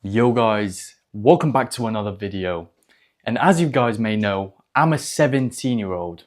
Yo guys, welcome back to another video. And as you guys may know, I'm a 17-year-old.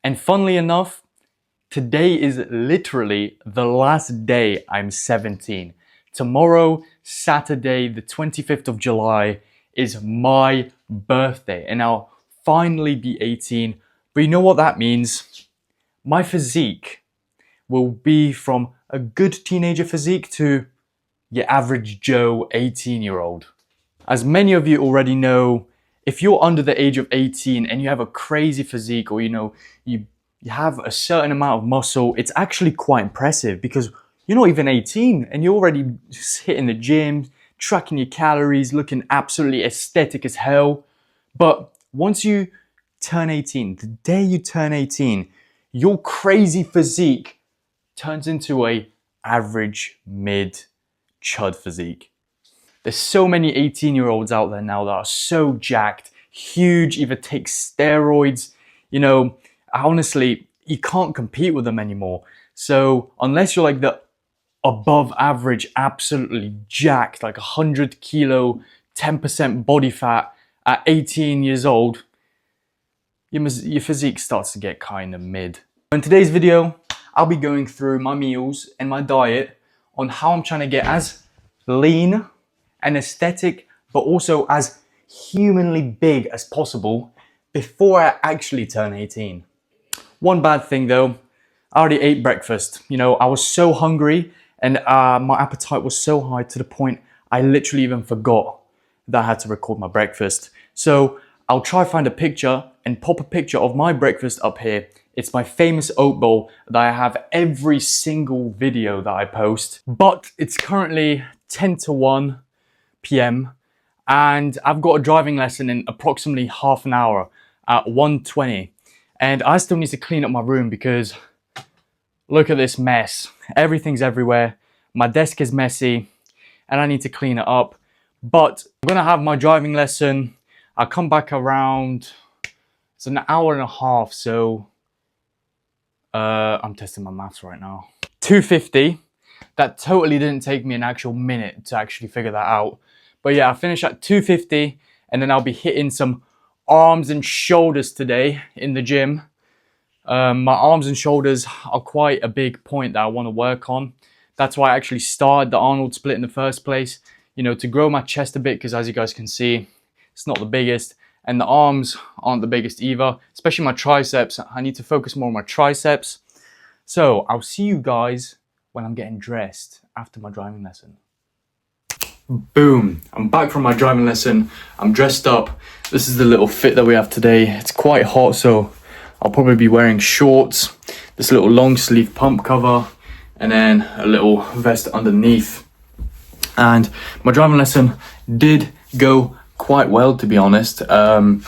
And funnily enough, today is literally the last day I'm 17. Tomorrow, Saturday, the 25th of July, is my birthday. And I'll finally be 18. But you know what that means? My physique will be from a good teenager physique to your average Joe 18-year-old. As many of you already know, if you're under the age of 18 and you have a crazy physique, or you have a certain amount of muscle, it's actually quite impressive because you're not even 18 and you're already hitting the gym, tracking your calories, looking absolutely aesthetic as hell. But once you turn 18, the day you turn 18, your crazy physique turns into a average mid chud physique. There's so many 18-year-olds out there now that are so jacked, huge, either take steroids. Honestly, you can't compete with them anymore. So unless you're like the above average, absolutely jacked, like 100 kilo, 10% body fat at 18 years old, your physique starts to get kind of mid. In today's video, I'll be going through my meals and my diet on how I'm trying to get as lean and aesthetic, but also as humanly big as possible before I actually turn 18. One bad thing though, I already ate breakfast. I was so hungry and my appetite was so high to the point I literally even forgot that I had to record my breakfast. So I'll try find a picture and pop a picture of my breakfast up here. It's my famous oat bowl that I have every single video that I post. But it's currently 10 to 1 p.m. and I've got a driving lesson in approximately half an hour at 1:20. And I still need to clean up my room because look at this mess. Everything's everywhere. My desk is messy and I need to clean it up. But I'm gonna have my driving lesson. I'll come back around, it's an hour and a half, so I'm testing my maths right now. 2:50. That totally didn't take me an actual minute to actually figure that out. But yeah, I finish at 2:50 and then I'll be hitting some arms and shoulders today in the gym. My arms and shoulders are quite a big point that I want to work on. That's why I actually started the Arnold split in the first place, to grow my chest a bit, because as you guys can see, it's not the biggest. And the arms aren't the biggest either, especially my triceps. I need to focus more on my triceps. So I'll see you guys when I'm getting dressed after my driving lesson. Boom, I'm back from my driving lesson. I'm dressed up. This is the little fit that we have today. It's quite hot, so I'll probably be wearing shorts, this little long sleeve pump cover, and then a little vest underneath. And my driving lesson did go quite well, to be honest. I'm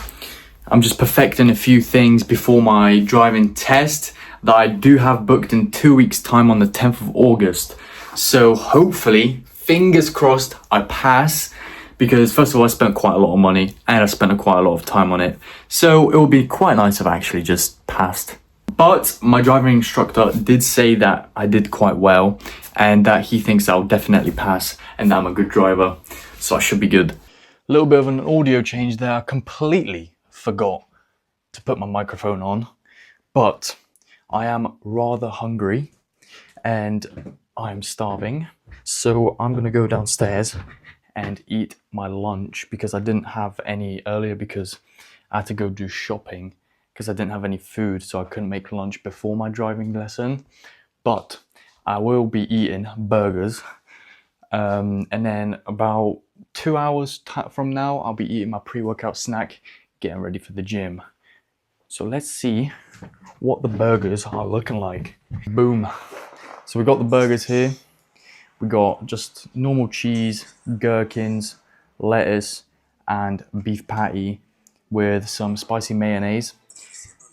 just perfecting a few things before my driving test that I do have booked in 2 weeks' time on the 10th of August. So hopefully, fingers crossed, I pass, because first of all, I spent quite a lot of money and I spent quite a lot of time on it. So it would be quite nice if I actually just passed. But my driving instructor did say that I did quite well and that he thinks I'll definitely pass and that I'm a good driver. So I should be good. A little bit of an audio change there. I completely forgot to put my microphone on, but I am rather hungry and I'm starving. So I'm gonna go downstairs and eat my lunch because I didn't have any earlier because I had to go do shopping because I didn't have any food, so I couldn't make lunch before my driving lesson. But I will be eating burgers. And then about 2 hours from now, I'll be eating my pre-workout snack, getting ready for the gym. So let's see what the burgers are looking like. Boom. So we got the burgers here. We got just normal cheese, gherkins, lettuce, and beef patty with some spicy mayonnaise.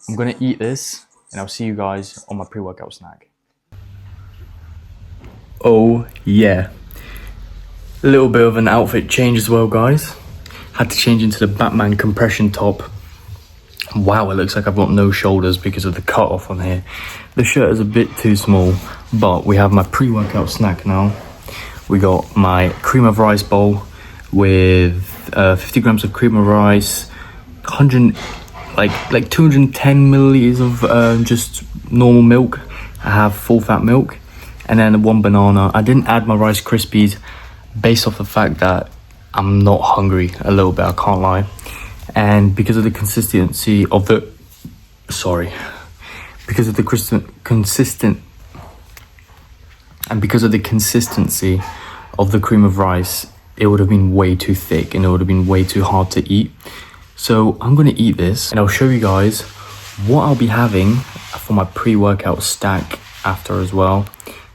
I'm gonna eat this and I'll see you guys on my pre-workout snack. Oh yeah. A little bit of an outfit change as well, guys. Had to change into the Batman compression top. Wow, it looks like I've got no shoulders because of the cut off on here. The shirt is a bit too small, but we have my pre-workout snack now. We got my cream of rice bowl with 50 grams of cream of rice, 210 milliliters of just normal milk. I have full fat milk, and then 1 banana. I didn't add my Rice Krispies based off the fact that I'm not hungry a little bit, I can't lie. And because of the consistency of the consistency of the cream of rice, it would have been way too thick and it would have been way too hard to eat. So I'm gonna eat this and I'll show you guys what I'll be having for my pre-workout stack after as well.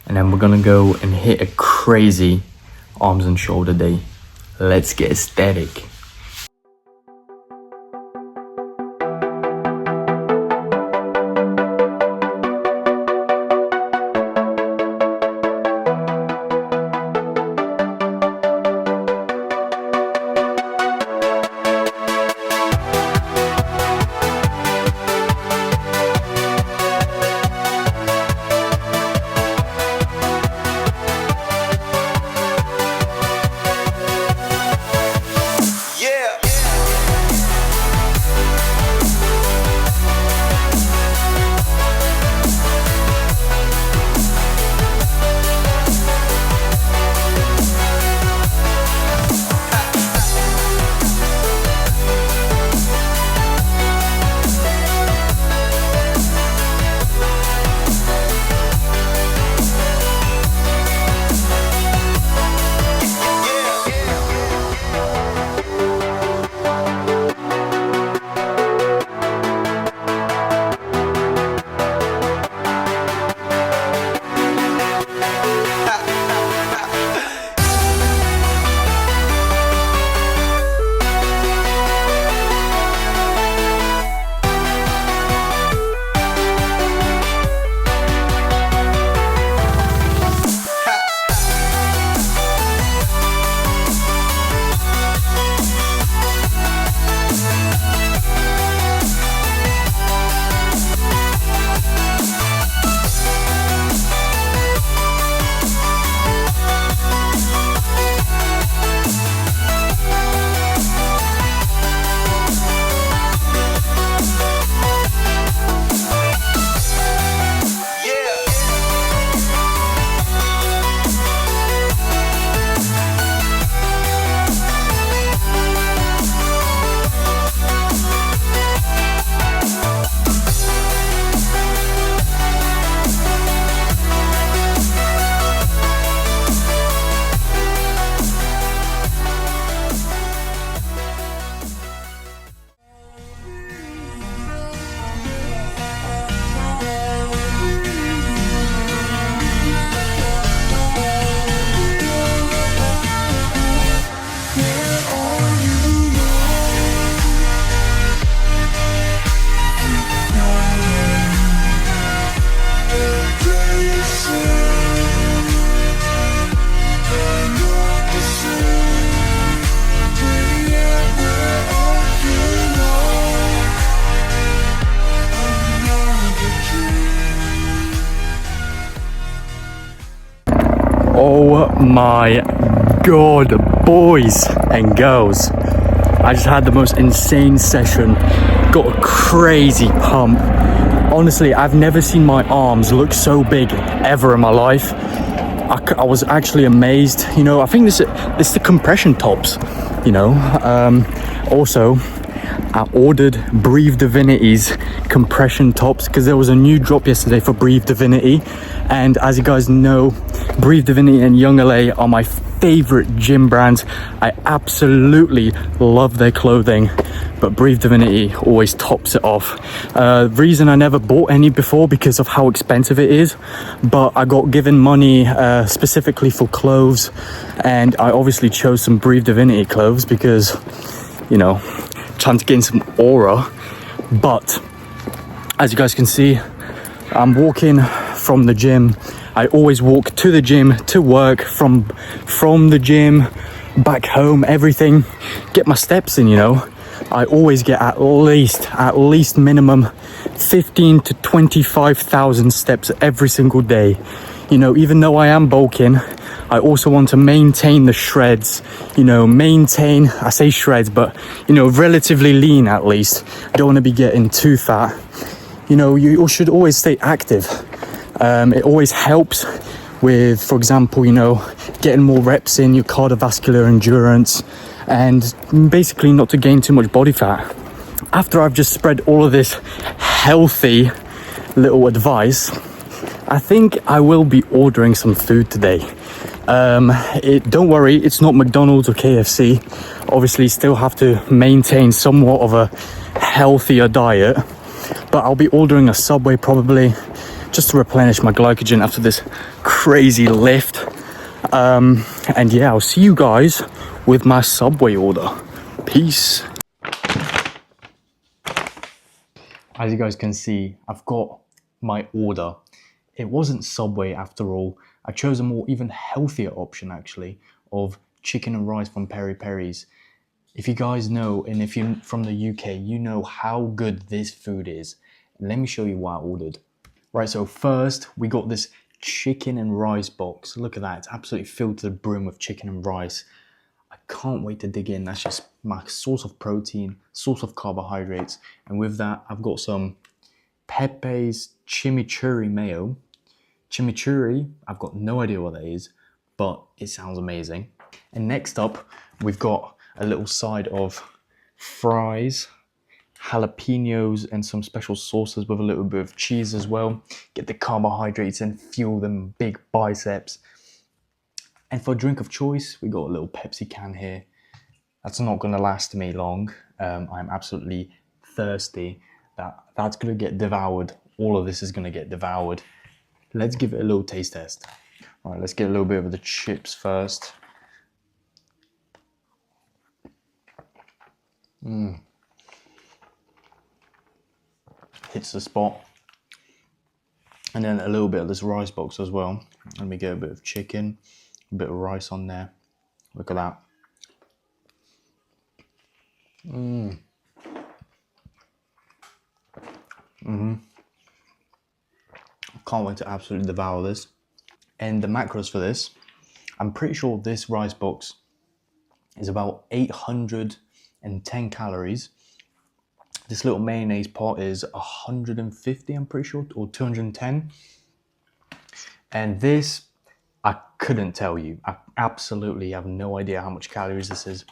And then we're gonna go and hit a crazy arms and shoulder day. Let's get aesthetic. Oh my god, boys and girls, I just had the most insane session, got a crazy pump. Honestly, I've never seen my arms look so big ever in my life. I was actually amazed. You know, I think this is the compression tops, you know. Also, I ordered Breathe Divinity's compression tops because there was a new drop yesterday for Breathe Divinity. And as you guys know, Breathe Divinity and Young LA are my favorite gym brands. I absolutely love their clothing, but Breathe Divinity always tops it off. Reason I never bought any before because of how expensive it is, but I got given money specifically for clothes, and I obviously chose some Breathe Divinity clothes because, you know, trying to gain some aura. But as you guys can see, I'm walking from the gym. I always walk to the gym to work, from the gym back home, everything, get my steps in, you know. I always get at least minimum 15 to 25,000 steps every single day. You know, even though I am bulking, I also want to maintain the shreds, you know, I say shreds, but, you know, relatively lean at least. I don't want to be getting too fat. You know, you should always stay active. It always helps with, for example, you know, getting more reps in your cardiovascular endurance and basically not to gain too much body fat. After I've just spread all of this healthy little advice, I think I will be ordering some food today. Don't worry, it's not McDonald's or KFC. Obviously, still have to maintain somewhat of a healthier diet, but I'll be ordering a Subway probably, just to replenish my glycogen after this crazy lift. And yeah, I'll see you guys with my Subway order. Peace. As you guys can see, I've got my order. It wasn't Subway after all. I chose a more even healthier option actually of chicken and rice from Peri Peri's. If you guys know, and if you're from the UK, you know how good this food is. Let me show you what I ordered. Right, so first we got this chicken and rice box. Look at that, it's absolutely filled to the brim with chicken and rice. I can't wait to dig in. That's just my source of protein, source of carbohydrates. And with that, I've got some Pepe's chimichurri mayo. Chimichurri, I've got no idea what that is, but it sounds amazing. And next up, we've got a little side of fries, jalapenos, and some special sauces with a little bit of cheese as well. Get the carbohydrates and fuel them big biceps. And for drink of choice, we got a little Pepsi can here. That's not gonna last me long. I'm absolutely thirsty. That's gonna get devoured. All of this is gonna get devoured. Let's give it a little taste test. All right, let's get a little bit of the chips first. Hits the spot. And then a little bit of this rice box as well. Let me get a bit of chicken, a bit of rice on there. Look at that. Can't wait to absolutely devour this. And the macros for this, I'm pretty sure this rice box is about 810 calories. This little mayonnaise pot is 150, I'm pretty sure, or 210. And this, I couldn't tell you. I absolutely have no idea how much calories this is.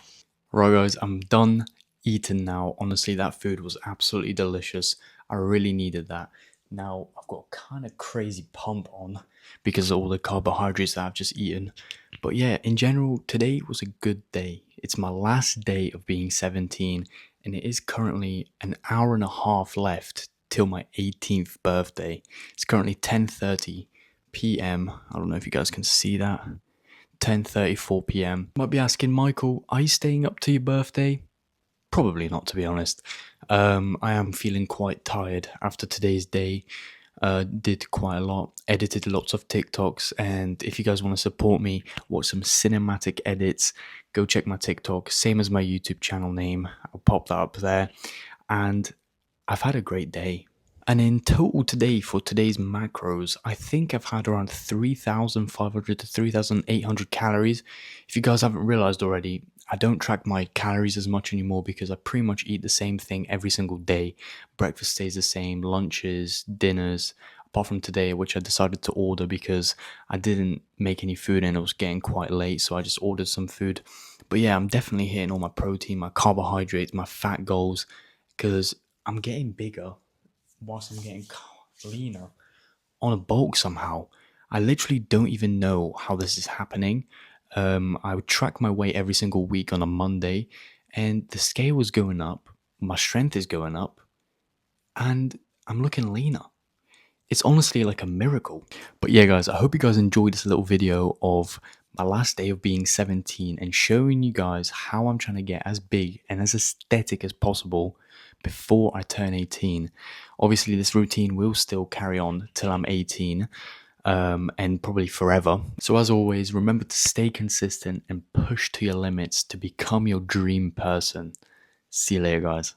Right guys, I'm done eating now. Honestly, that food was absolutely delicious. I really needed that. Now I've got a kind of crazy pump on because of all the carbohydrates that I've just eaten. But yeah, in general, today was a good day. It's my last day of being 17 and it is currently an hour and a half left till my 18th birthday. It's currently 10:30 p.m. I don't know if you guys can see that. 10:34 p.m. Might be asking, Michael, are you staying up to your birthday? Probably not, to be honest. I am feeling quite tired after today's day. Did quite a lot, edited lots of TikToks, and if you guys want to support me, watch some cinematic edits, go check my TikTok, same as my YouTube channel name. I'll pop that up there. And I've had a great day. And in total today, for today's macros, I think I've had around 3,500 to 3,800 calories. If you guys haven't realized already, I don't track my calories as much anymore because I pretty much eat the same thing every single day. Breakfast stays the same, lunches, dinners, apart from today, which I decided to order because I didn't make any food and it was getting quite late, so I just ordered some food. But yeah, I'm definitely hitting all my protein, my carbohydrates, my fat goals, because I'm getting bigger whilst I'm getting leaner on a bulk somehow. I literally don't even know how this is happening. I would track my weight every single week on a Monday and the scale was going up, my strength is going up, and I'm looking leaner. It's honestly like a miracle. But yeah guys, I hope you guys enjoyed this little video of my last day of being 17 and showing you guys how I'm trying to get as big and as aesthetic as possible before I turn 18. Obviously this routine will still carry on till I'm 18 and probably forever. So as always, remember to stay consistent and push to your limits to become your dream person. See you later guys.